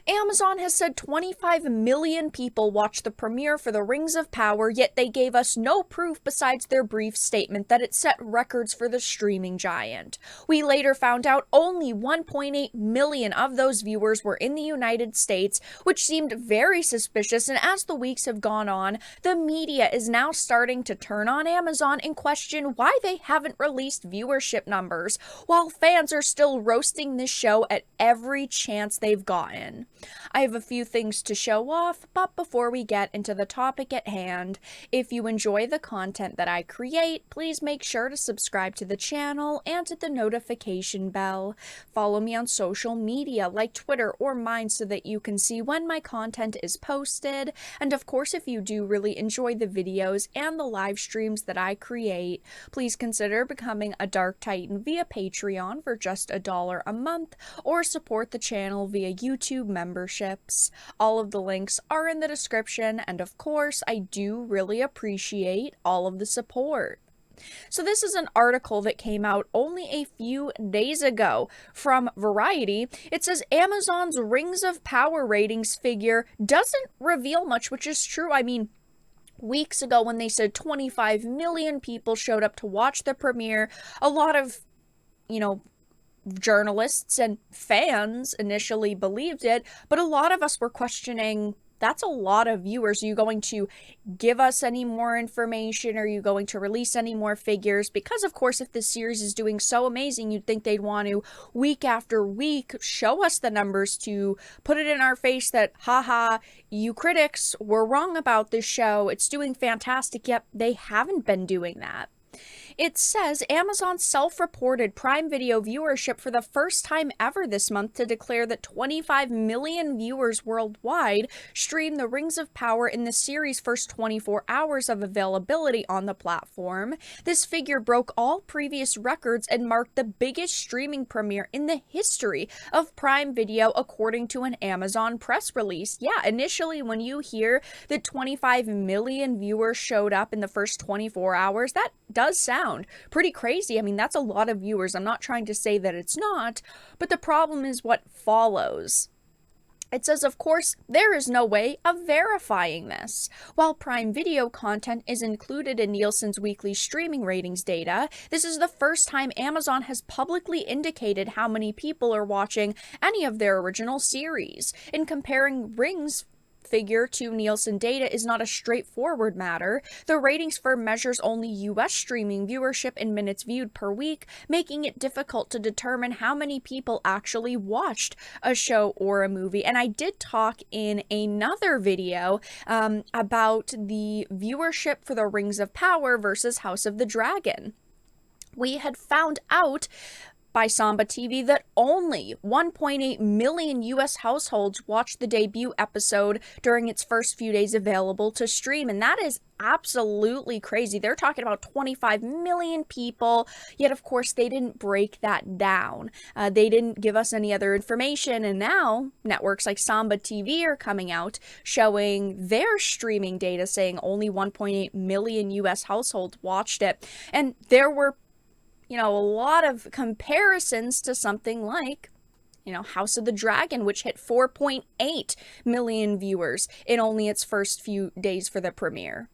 Amazon has said 25 million people watched the premiere for The Rings of Power, yet they gave us no proof besides their brief statement that it set records for the streaming giant. We later found out only 1.8 million of those viewers were in the United States, which seemed very suspicious, and as the weeks have gone on, the media is now starting to turn on Amazon and question why they haven't released viewership numbers, while fans are still roasting this show at every chance they've gotten. I have a few things to show off, but before we get into the topic at hand, if you enjoy the content that I create, please make sure to subscribe to the channel and hit the notification bell. Follow me on social media like Twitter or mine so that you can see when my content is posted. And of course, if you do really enjoy the videos and the live streams that I create, please consider becoming a Dark Titan via Patreon for just $1 a month, or support the channel via YouTube memberships. All of the links are in the description, and of course, I do really appreciate all of the support. So this is an article that came out only a few days ago from Variety. It says Amazon's Rings of Power ratings figure doesn't reveal much, which is true. I mean, weeks ago when they said 25 million people showed up to watch the premiere, a lot of, journalists and fans initially believed it, but a lot of us were questioning, that's a lot of viewers. Are you going to give us any more information? Are you going to release any more figures? Because, of course, if this series is doing so amazing, you'd think they'd want to, week after week, show us the numbers to put it in our face that, haha, you critics were wrong about this show. It's doing fantastic, yet they haven't been doing that. It says Amazon self-reported Prime Video viewership for the first time ever this month to declare that 25 million viewers worldwide streamed The Rings of Power in the series' first 24 hours of availability on the platform. This figure broke all previous records and marked the biggest streaming premiere in the history of Prime Video, according to an Amazon press release. Yeah, initially when you hear that 25 million viewers showed up in the first 24 hours, that does sound pretty crazy. I mean, that's a lot of viewers. I'm not trying to say that it's not, but the problem is what follows. It says, of course, there is no way of verifying this. While Prime Video content is included in Nielsen's weekly streaming ratings data, this is the first time Amazon has publicly indicated how many people are watching any of their original series. In comparing Rings figure to Nielsen data is not a straightforward matter. The ratings firm measures only US streaming viewership in minutes viewed per week, making it difficult to determine how many people actually watched a show or a movie. And I did talk in another video about the viewership for The Rings of Power versus House of the Dragon. We had found out by Samba TV that only 1.8 million US households watched the debut episode during its first few days available to stream, and that is absolutely crazy. They're talking about 25 million people, yet of course they didn't break that down. They didn't give us any other information, and now networks like Samba TV are coming out showing their streaming data saying only 1.8 million US households watched it, and there were a lot of comparisons to something like, House of the Dragon, which hit 4.8 million viewers in only its first few days for the premiere.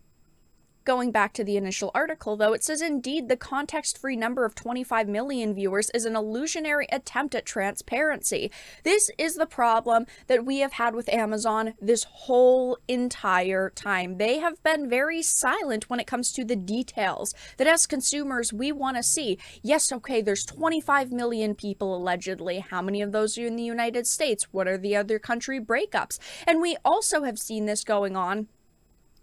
Going back to the initial article, though, it says, indeed, the context-free number of 25 million viewers is an illusionary attempt at transparency. This is the problem that we have had with Amazon this whole entire time. They have been very silent when it comes to the details that as consumers we want to see. Yes, okay, there's 25 million people allegedly. How many of those are in the United States? What are the other country breakups? And we also have seen this going on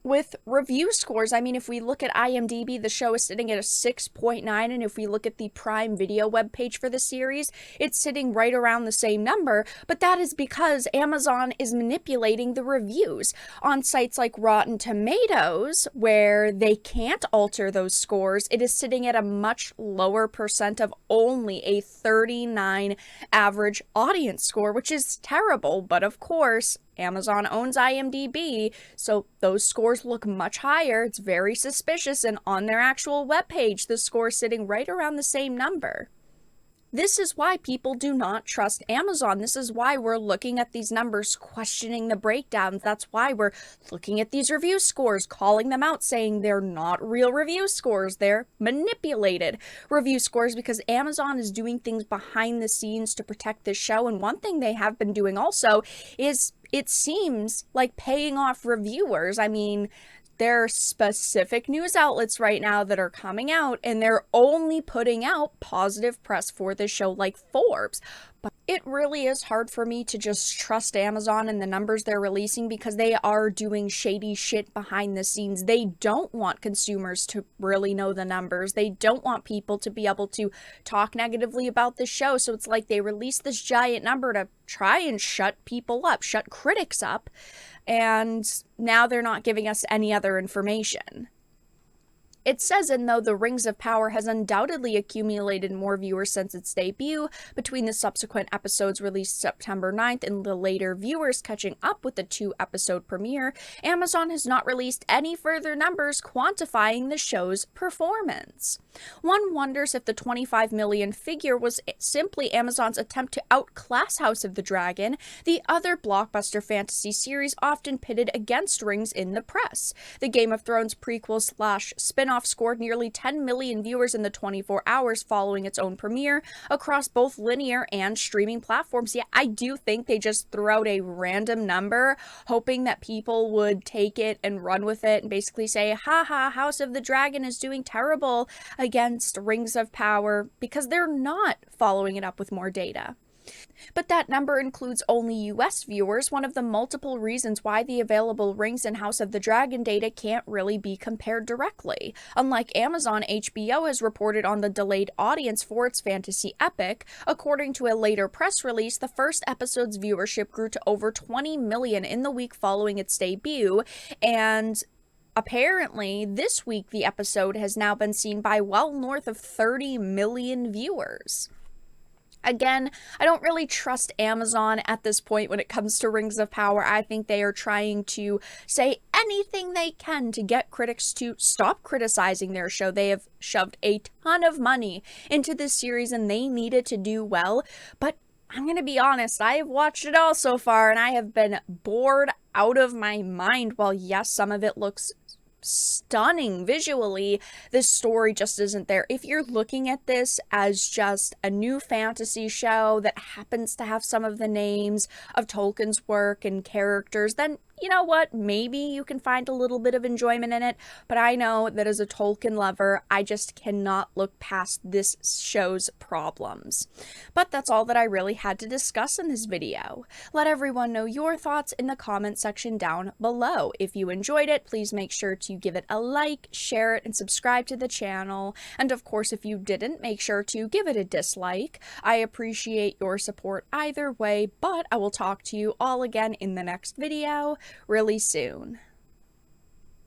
with review scores. I mean, if we look at IMDb, the show is sitting at a 6.9, and if we look at the Prime Video webpage for the series, it's sitting right around the same number, but that is because Amazon is manipulating the reviews on sites like Rotten Tomatoes, where they can't alter those scores. It is sitting at a much lower percent of only a 39 average audience score, which is terrible, but of course, Amazon owns IMDb, so those scores look much higher. It's very suspicious, and on their actual webpage, the score is sitting right around the same number. This is why people do not trust Amazon. This is why we're looking at these numbers, questioning the breakdowns. That's why we're looking at these review scores, calling them out, saying they're not real review scores. They're manipulated review scores, because Amazon is doing things behind the scenes to protect this show. And one thing they have been doing also is, it seems like, paying off reviewers. I mean, there are specific news outlets right now that are coming out, and they're only putting out positive press for this show, like Forbes. But it really is hard for me to just trust Amazon and the numbers they're releasing, because they are doing shady shit behind the scenes. They don't want consumers to really know the numbers. They don't want people to be able to talk negatively about the show. So it's like they release this giant number to try and shut people up, shut critics up. And now they're not giving us any other information. It says, and though The Rings of Power has undoubtedly accumulated more viewers since its debut, between the subsequent episodes released September 9th and the later viewers catching up with the 2-episode premiere, Amazon has not released any further numbers quantifying the show's performance. One wonders if the 25 million figure was simply Amazon's attempt to outclass House of the Dragon, the other blockbuster fantasy series often pitted against Rings in the press. The Game of Thrones prequel/spin-off scored nearly 10 million viewers in the 24 hours following its own premiere across both linear and streaming platforms. Yeah, I do think they just threw out a random number, hoping that people would take it and run with it and basically say, haha, House of the Dragon is doing terrible against Rings of Power, because they're not following it up with more data. But that number includes only US viewers, one of the multiple reasons why the available Rings and House of the Dragon data can't really be compared directly. Unlike Amazon, HBO has reported on the delayed audience for its fantasy epic. According to a later press release, the first episode's viewership grew to over 20 million in the week following its debut, and apparently this week the episode has now been seen by well north of 30 million viewers. Again, I don't really trust Amazon at this point when it comes to Rings of Power. I think they are trying to say anything they can to get critics to stop criticizing their show. They have shoved a ton of money into this series, and they need it to do well. But I'm going to be honest, I have watched it all so far, and I have been bored out of my mind. While yes, some of it looks stunning visually, this story just isn't there. If you're looking at this as just a new fantasy show that happens to have some of the names of Tolkien's work and characters, then you know what, maybe you can find a little bit of enjoyment in it. But I know that as a Tolkien lover, I just cannot look past this show's problems. But that's all that I really had to discuss in this video. Let everyone know your thoughts in the comment section down below. If you enjoyed it, please make sure to give it a like, share it, and subscribe to the channel. And of course, if you didn't, make sure to give it a dislike. I appreciate your support either way, but I will talk to you all again in the next video really soon.